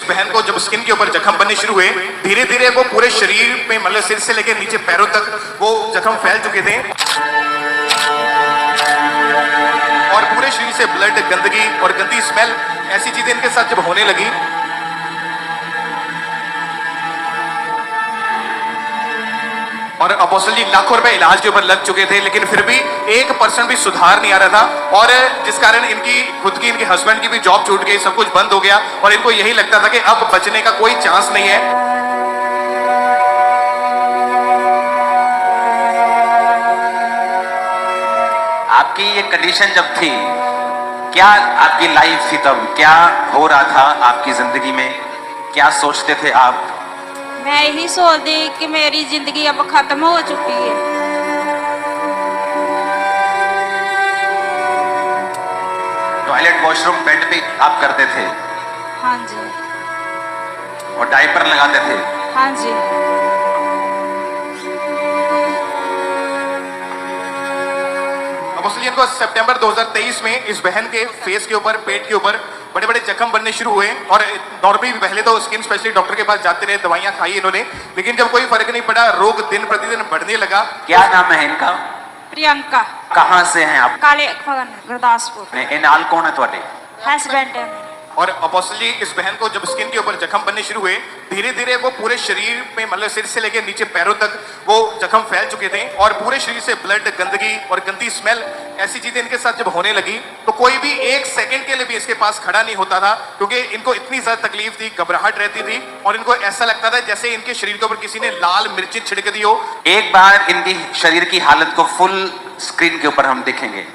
बहन को जब स्किन के ऊपर जख्म बनने शुरू हुए, धीरे धीरे वो पूरे शरीर में मतलब सिर से लेकर नीचे पैरों तक वो जख्म फैल चुके थे और पूरे शरीर से ब्लड, गंदगी और गंदी स्मेल, ऐसी चीजें इनके साथ जब होने लगी और अपोस्टल जी लाखों रुपए इलाज के ऊपर लग चुके थे, लेकिन फिर भी 1% भी सुधार नहीं आ रहा था और जिस कारण इनकी खुद की, इनके हस्बैंड की भी जॉब छूट गई, सब कुछ बंद हो गया और इनको यही लगता था कि अब बचने का कोई चांस नहीं है। आपकी ये कंडीशन जब थी, क्या आपकी लाइफ थी तब, क्या हो रहा था आपकी जिंदगी में, क्या सोचते थे आप? मैं यही सोचती कि मेरी जिंदगी अब खत्म हो चुकी है। टॉयलेट वॉशरूम बेड पे आप करते थे? हाँ जी। और डायपर लगाते थे? हाँ जी। अपोस्टल जी को सितंबर 2023 में इस बहन के फेस के ऊपर, पेट के ऊपर बड़े बड़े जख्म बनने शुरू हुए और नॉर्मली पहले तो स्किन स्पेशलिस्ट डॉक्टर के पास जाते रहे, दवाइयां खाई इन्होंने, लेकिन जब कोई फर्क नहीं पड़ा, रोग दिन प्रतिदिन बढ़ने लगा। क्या नाम है इनका? प्रियंका। कहाँ से हैं आप? काले गुरदासपुर। इन नाल कौन है ਤੁਹਾਡੇ? हस्बैंड है। और अपोस्टल जी इस बहन को जब स्किन के ऊपर जख्म बनने शुरू हुए, धीरे धीरे वो पूरे शरीर में मतलब सिर से लेकर नीचे पैरों तक वो जख्म फैल चुके थे और पूरे शरीर से ब्लड, गंदगी और गंदी स्मेल, ऐसी चीजें इनके साथ जब होने लगी तो कोई भी 1 सेकंड के लिए भी इसके पास खड़ा नहीं होता था, क्योंकि इनको इतनी ज्यादा तकलीफ थी, घबराहट रहती थी और इनको ऐसा लगता था जैसे इनके शरीर के ऊपर किसी ने लाल मिर्ची छिड़क दी हो। एक बार इनकी शरीर की हालत को फुल स्क्रीन के ऊपर हम देखेंगे।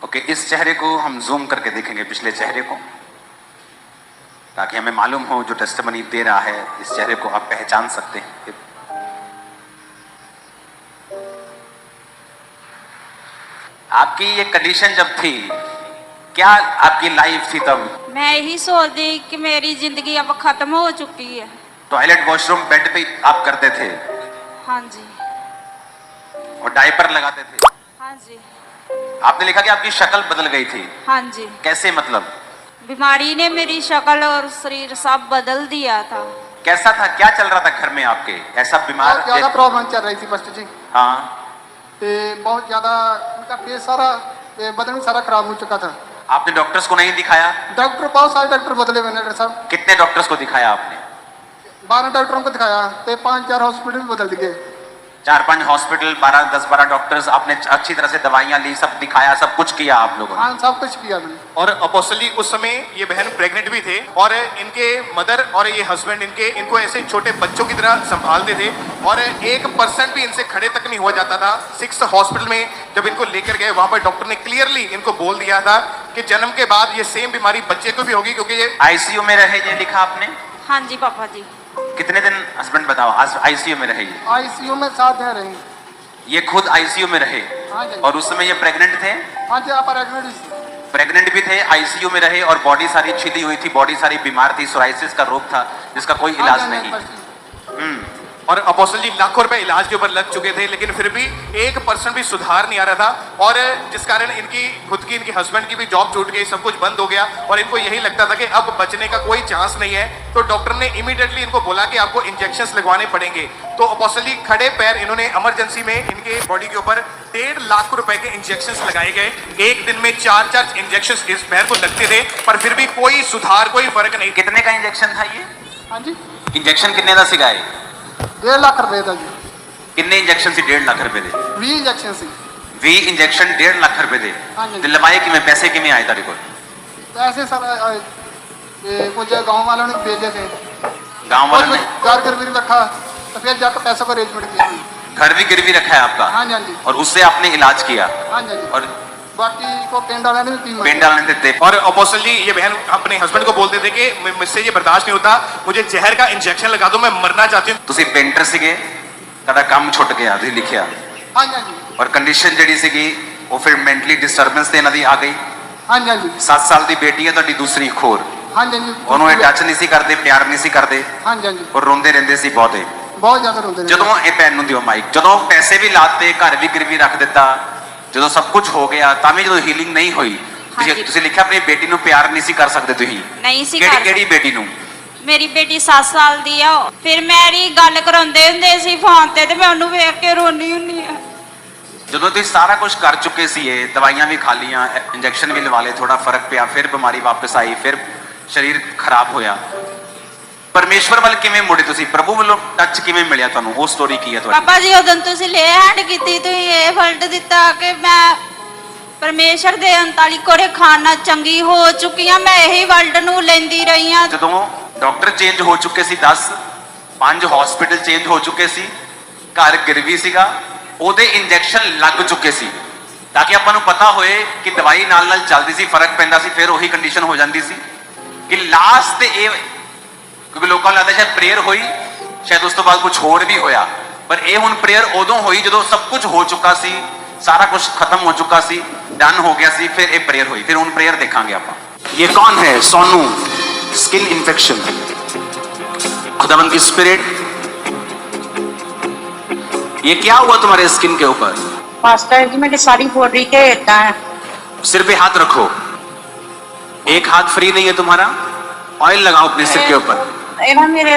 ओके, इस चेहरे को हम जूम करके देखेंगे, पिछले चेहरे को, ताकि हमें मालूम हो जो टेस्टिमनी दे रहा है, इस चेहरे को आप पहचान सकते हैं। आपकी ये कंडीशन जब थी, क्या आपकी लाइफ थी तब? मैं यही सोचती कि मेरी जिंदगी अब खत्म हो चुकी है। टॉयलेट वॉशरूम बेड पे आप करते थे? हाँ जी। और डायपर लगाते थे? हाँ जी। आपने लिखा कि आपकी शक्ल बदल गई थी। हाँ जी। कैसे मतलब? बीमारी ने मेरी शक्ल और शरीर सब बदल दिया था। कैसा था, क्या चल रहा था घर में आपके? ऐसा बीमार? बहुत ज्यादा प्रॉब्लम चल रही थी बस जी। हाँ। बहुत ज्यादा उनका फेस सारा, बदन सारा खराब हो चुका था। आपने डॉक्टर्स को नहीं दिखाया? डॉक्टर, बहुत सारे डॉक्टर बदले हुए डॉक्टर साहब। कितने डॉक्टर्स को दिखाया आपने? 12 डॉक्टरों को दिखाया, 5-4 हॉस्पिटल बदल दिए। 4-5 हॉस्पिटल, 10-12 डॉक्टर्स, आपने अच्छी तरह से दवाइयां ली, सब दिखाया, सब कुछ किया आप लोगों ने? हाँ, सब कुछ किया मैंने। और अपोस्टल जी उस समय ये बहन प्रेग्नेंट भी थे और इनके मदर और ये हस्बैंड इनको ऐसे छोटे बच्चों की तरह संभालते थे और 1% भी इनसे खड़े तक नहीं हुआ जाता था। 6 हॉस्पिटल में जब इनको लेकर गए, वहां पर डॉक्टर ने क्लियरली इनको बोल दिया था कि जन्म के बाद ये सेम बीमारी बच्चे को भी होगी, क्योंकि ये आईसीयू में रहे, ये लिखा आपने? हाँ जी पापा जी। कितने दिन हस्बैंड बताओ आईसीयू में रहे? आईसीयू में 7 दिन रही। ये खुद आईसीयू में रहे? हाँ जी। और उस समय ये प्रेग्नेंट थे? हाँ जी, आप प्रेग्नेंट भी थे, आईसीयू में रहे और बॉडी सारी छिदी हुई थी, बॉडी सारी बीमार थी, सोराइसिस का रोग था जिसका कोई इलाज नहीं। और अपोस्टल जी लाखों रुपए इलाज के ऊपर लग चुके थे, लेकिन फिर भी 1% भी सुधार नहीं आ रहा था और जिस कारण इनकी खुद की, इनके हस्बैंड की भी जॉब छूट गई, सब कुछ बंद हो गया और इनको यही लगता था कि अब बचने का कोई चांस नहीं है। तो डॉक्टर ने इमीडिएटली इनको बोला कि आपको इंजेक्शंस लगवाने पड़ेंगे। तो अपोस्टल जी खड़े पैर इन्होंने इमरजेंसी में इनके बॉडी के ऊपर 1.5 लाख रुपए के इंजेक्शंस लगाए गए। एक दिन में 4 इंजेक्शंस इस पैर को लगते थे, पर फिर भी कोई सुधार, कोई फर्क नहीं। कितने का इंजेक्शन था ये? हाँ जी, इंजेक्शन कितने का सिखाए? 1.5 लाख रुपए था जी। कितने इंजेक्शन से 1.5 लाख रुपए दे? 20 इंजेक्शन से। 20 इंजेक्शन 1.5 लाख रुपए दे? हाँ जी। लवाए कि मैं पैसे कि आए तारे को? पैसे सर कुछ गाँव वालों ने भेजे थे। गाँव वालों ने घर गिरवी रखा, तो फिर जाकर पैसों का अरेंजमेंट किया। घर भी गिरवी रखा है आपका? हाँ जी, हाँ जी। और उससे आपने इलाज किया? हाँ जी। और बाकी को पेंट डालने में पेंट डालने देते? और अपोस्टल जी ये बहन अपने हस्बैंड को बोलते थे कि मुझसे ये बर्दाश्त नहीं होता, मुझे जहर का इंजेक्शन लगा दो, मैं मरना चाहती हूँ। ਤੁਸੀਂ पेंटर ਸੀਗੇ, ਤੁਹਾਡਾ ਕੰਮ ਛੁੱਟ ਗਿਆ, ਤੁਸੀਂ ਲਿਖਿਆ। हाँ जी, हाँ जी। और कंडीशन ਜਿਹੜੀ ਸੀਗੀ ਉਹ ਫਿਰ ਮੈਂਟਲੀ ਡਿਸਟਰਬੈਂਸ ਤੇ ਇਹਨਾਂ ਦੀ ਆ ਗਈ। हाँ जी, हाँ जी। 7 ਸਾਲ ਦੀ ਬੇਟੀ ਹੈ ਤੁਹਾਡੀ ਦੂਸਰੀ ਖੋਰ, हाँ जी, हाँ जी। ਉਹਨੂੰ ਇਹ ਟੱਚ ਨਹੀਂ ਸੀ ਕਰਦੇ, ਪਿਆਰ ਨਹੀਂ ਸੀ ਕਰਦੇ हाँ जी, हाँ जी। और रोंदे रहंदे सी बहुते। ਬਹੁਤ ਜ਼ਿਆਦਾ ਰੋਂਦੇ ਰਹੇ। ਜਦੋਂ ਇਹ ਭੈਣ ਨੂੰ ਦਿਓ ਮਾਈਕ, ਜਦੋਂ ਪੈਸੇ ਵੀ ਲਾਤੇ, ਘਰ ਵੀ ਗਿਰਵੀ ਰੱਖ ਦਿੱਤਾ, ਜਦੋਂ ਸਭ ਕੁਝ ਹੋ ਗਿਆ ਤਾਂ ਵੀ ਜਦੋਂ ਹੀਲਿੰਗ ਨਹੀਂ ਹੋਈ, ਹਾਂਜੀ। ਤੁਸੀਂ ਲਿਖਿਆ ਆਪਣੀ ਬੇਟੀ ਨੂੰ ਪਿਆਰ ਨਹੀਂ ਸੀ ਕਰ ਸਕਦੇ ਤੁਸੀਂ। ਨਹੀਂ ਸੀ ਕਿਹੜੀ ਕਰ ਕਿਹੜੀ ਬੇਟੀ ਨੂੰ? ਮੇਰੀ ਬੇਟੀ 7 ਸਾਲ ਦੀ ਆ। ਫਿਰ ਮੇਰੀ ਗੱਲ ਕਰਾਉਂਦੇ ਹੁੰਦੇ ਸੀ ਫੋਨ ਤੇ ਮੈਂ ਉਹਨੂੰ ਵੇਖ ਕੇ ਰੋਣੀ ਹੁੰਨੀ ਆ। ਜਦੋਂ ਤੁਸੀਂ ਸਾਰਾ ਕੁਝ ਕਰ ਚੁੱਕੇ ਸੀ, ਇਹ ਦਵਾਈਆਂ ਵੀ ਖਾ ਲੀਆਂ, ਇੰਜੈਕਸ਼ਨ ਵੀ ਲਵਾ ਲਏ, ਥੋੜਾ ਫਰਕ ਪਿਆ, ਫਿਰ ਬਿਮਾਰੀ ਵਾਪਸ ਆਈ, ਫਿਰ ਸਰੀਰ ਖਰਾਬ ਹੋਇਆ, ਪਰਮੇਸ਼ਵਰ ਵੱਲ ਕਿਵੇਂ ਮੁੜੇ ਤੁਸੀਂ? ਪ੍ਰਭੂ ਵੱਲੋਂ ਟੱਚ ਕਿਵੇਂ ਮਿਲਿਆ ਤੁਹਾਨੂੰ? ਉਹ ਸਟੋਰੀ ਕੀ ਹੈ ਤੁਹਾਡੀ? ਪਾਪਾ ਜੀ ਉਦੋਂ ਤੁਸੀਂ ਲੈ ਹੈਂਡ ਕੀਤੀ, ਤੁਸੀਂ ਇਹ ਫਲਟ ਦਿੱਤਾ ਕਿ ਮੈਂ ਪਰਮੇਸ਼ਰ ਦੇ 39 ਕੋਰੇ ਖਾਨਾ ਚੰਗੀ ਹੋ ਚੁੱਕੀ ਆ। ਮੈਂ ਇਹੀ ਵਰਲਡ ਨੂੰ ਲੈਂਦੀ ਰਹੀ ਆ। ਜਦੋਂ ਡਾਕਟਰ ਚੇਂਜ ਹੋ ਚੁੱਕੇ ਸੀ 10, 5 ਹਸਪੀਟਲ ਚੇਂਜ ਹੋ ਚੁੱਕੇ ਸੀ, ਘਰ ਗਿਰਵੀ ਸੀਗਾ, ਉਹਦੇ ਇੰਜੈਕਸ਼ਨ ਲੱਗ ਚੁੱਕੇ ਸੀ ਤਾਂ ਕਿ ਆਪਾਂ ਨੂੰ ਪਤਾ ਹੋਏ ਕਿ ਦਵਾਈ ਨਾਲ ਨਾਲ ਚੱਲਦੀ ਸੀ, ਫਰਕ ਪੈਂਦਾ ਸੀ, ਫਿਰ ਉਹੀ ਕੰਡੀਸ਼ਨ ਹੋ ਜਾਂਦੀ ਸੀ ਕਿ ਲਾਸਟ ਤੇ ਇਹ, ਕਿਉਂਕਿ ਲੋਕਾਂ ਨੂੰ ਲੱਗਦਾ ਸ਼ਾਇਦ ਪ੍ਰੇਅਰ ਹੋਈ, ਸ਼ਾਇਦ ਉਸ ਤੋਂ ਬਾਅਦ ਕੁਝ ਹੋਰ ਵੀ ਹੋਇਆ, ਪਰ ਇਹ ਹੁਣ ਪ੍ਰੇਅਰ ਉਦੋਂ ਹੋਈ ਜਦੋਂ ਸਭ ਕੁਝ ਹੋ ਚੁੱਕਾ ਸੀ, ਸਾਰਾ ਕੁਝ खत्म हो चुका सी, डन हो गया सी, फिर एक प्रेयर हुई, फिर उन प्रेयर देखांगे आप। ये कौन है? सोनू, स्किन इन्फेक्शन, खुदावंद की स्पिरिट, ये क्या हुआ तुम्हारे स्किन के ऊपर? पास्टर जी मेरी सारी बॉडी के हेठा है। सिर पे हाथ रखो, एक हाथ फ्री नहीं है तुम्हारा, ऑयल लगाओ अपने सिर के ऊपर। ये ना मेरे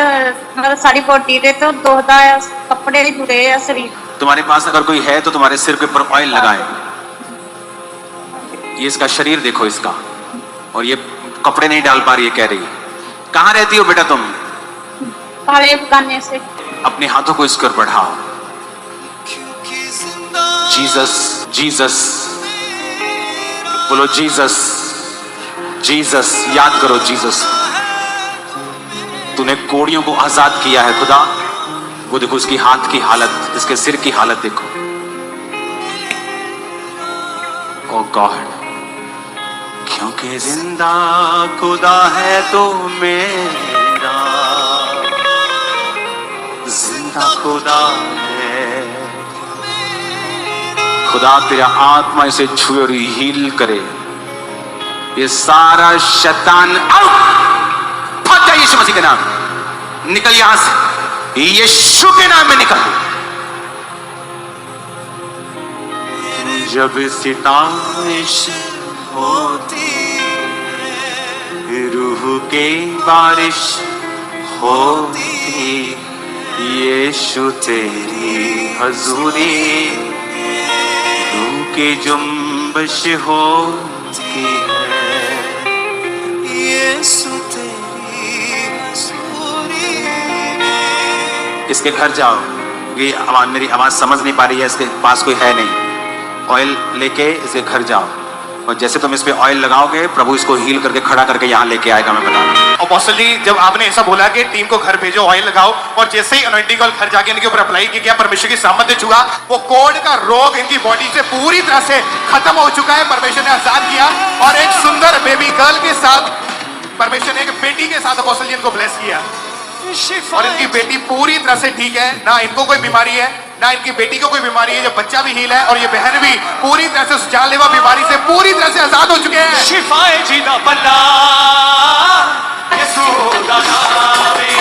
मतलब सारी बॉडी दे तो दोहदा है, कपड़े जुड़े है शरीर। तुम्हारे पास अगर कोई है तो तुम्हारे सिर के ऊपर ऑयल लगाएं। ये इसका शरीर देखो इसका, और ये कपड़े नहीं डाल पा रही है, कह रही है। कहाँ रहती हो बेटा तुम? काले बगाने से। अपने हाथों को इसके ऊपर बढ़ाओ। जीसस, जीसस बोलो, जीसस, जीसस, याद करो जीसस। तूने कोड़ियों को आजाद किया है खुदा। वो देखो उसकी हाथ की हालत, इसके सिर की हालत देखो। ओ गॉड, क्योंकि जिंदा खुदा है तो मेरा जिंदा खुदा है। खुदा तेरा आत्मा इसे छुए और हील करे। ये सारा शैतान आउट, भाग जा यीशु मसीह के नाम, निकल यहां से, यीशु के नाम में निकल। जब सितारिश होती रूह के बारिश होती, यीशु तेरी हजूरी रूह की जुम्बश होती है। यीशु इसके घर जाओ, ये आवाज, मेरी आवाज समझ नहीं पा रही है, इसके पास कोई है नहीं, ऑयल लेके इसके घर जाओ, और जैसे तुम इस पे ऑयल लगाओगे प्रभु इसको हील करके खड़ा करके यहाँ लेके आएगा, मैं बता रहा हूँ। अपोस्टल जी, जब आपने ऐसा बोला कि टीम को घर भेजो, ऑयल लगाओ, और जैसे ही अनॉइंटिंग ऑयल घर जाके इनके ऊपर अप्लाई किया, परमेश्वर की सामर्थ्य छुआ, वो कोढ़ का रोग इनकी बॉडी से पूरी तरह से खत्म हो चुका है। परमेश्वर ने आजाद किया, और एक सुंदर बेबी गर्ल के साथ परमेश्वर ने एक बेटी के साथ अपोस्टल जी इनको ब्लेस किया, और इनकी बेटी पूरी तरह से ठीक है, ना इनको कोई बीमारी है, ना इनकी बेटी को कोई बीमारी है, जो बच्चा भी हील है, और ये बहन भी पूरी तरह से उस जानलेवा बीमारी से पूरी तरह से आजाद हो चुके हैं। शिफाए जीना बल्ला यीशु दा नाम है,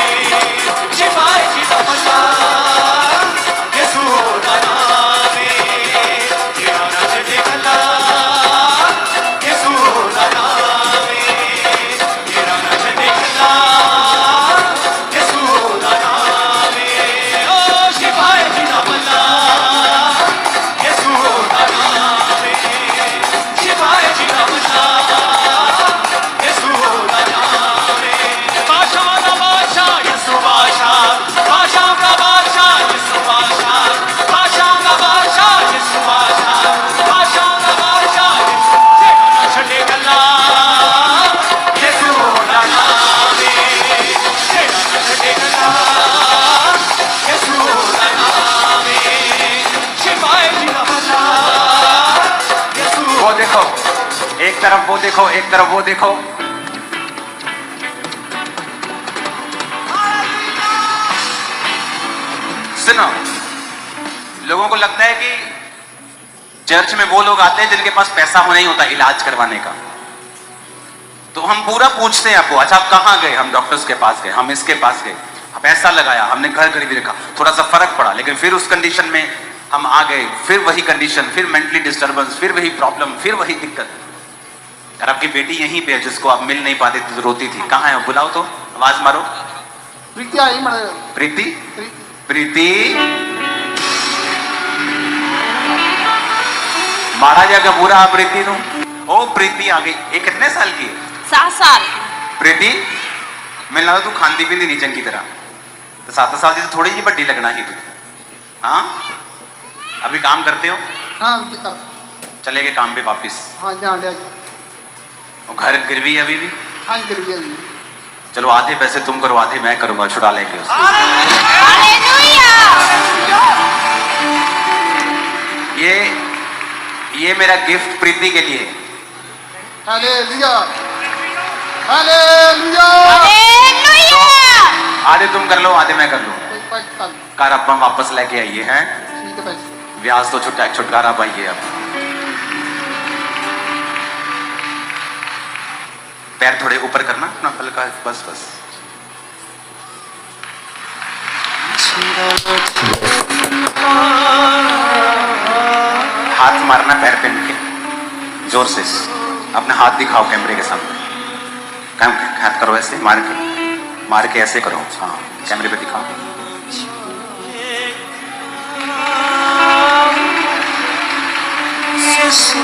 शिफाए जीना बल्ला यीशु दा नाम है, तेरा नाम निकला यीशु दा नाम है, तेरा नाम निकला यीशु दा नाम है। ओ शिफाए जीना बल्ला यीशु दा नाम है, शिफाए जीना बल्ला यीशु दा नाम है। बादशाह का बादशाह यीशु बादशाह, बादशाह का बादशाह यीशु बादशाह, बादशाह का बादशाह यीशु बादशाह, बादशाह का बादशाह यीशु। तेरा नाम चले गला यीशु दा नाम है, तेरा नाम चले गला यीशु दा नाम है, शिफाए जीना बल्ला यीशु। वो देखो, एक तरफ वो देखो, एक तरफ वो देखो। सुनो, लोगों को लगता है कि चर्च में वो लोग आते हैं जिनके पास पैसा नहीं होता इलाज करवाने का, तो हम पूरा पूछते हैं आपको, अच्छा आप कहाँ गए? हम डॉक्टर्स के पास गए, हम इसके पास गए, पैसा लगाया, हमने घर गिरवी रखा, थोड़ा सा फर्क पड़ा, लेकिन फिर उस कंडीशन में हम आ गए, फिर वही कंडीशन, फिर मेंटली डिस्टर्बेंस, फिर वही प्रॉब्लम, फिर वही दिक्कत। और आपकी बेटी यहीं पे है जिसको आप मिल नहीं पाते थे तो रोती थी, कहाँ है वो? बुलाओ तो, आवाज मारो। प्रीति आई मरे प्रीति, प्रीति प्रीति मारा जाएगा पूरा प्रीति नु। ओ प्रीति आ गई। ये कितने साल की है? 7 साल। प्रीति मैं लगा तू खाती पीती नहीं चंगी तरह, तो 7 साल की तो थोड़ी जी बड़ी लगना ही तू। हाँ अभी काम करते हो? हाँ जी कर चले गए काम पे वापिस? हाँ जान लिया जी। और घर गिरवी है अभी भी? हाँ गिर गया जी। चलो आधे पैसे तुम करो, आधे मैं करूंगा, छुड़ा लेंगे उसको। हालेलुया। ये मेरा गिफ्ट प्रीति के लिए। Hallelujah hallelujah. हालेलुया। आधे तुम कर लो, आधे मैं कर लूँ। ठीक कार अपन वापस लेके आइए हैं, है पैसे। ब्याज तो छुटकारा पाइए। अब पैर थोड़े ऊपर करना अपना हल्का, बस बस। हाथ मारना पैर पे के जोर से, अपना हाथ दिखाओ कैमरे के सामने। काम हाथ करो ऐसे, मार के ऐसे करो। हाँ कैमरे पे दिखाओ। यीशु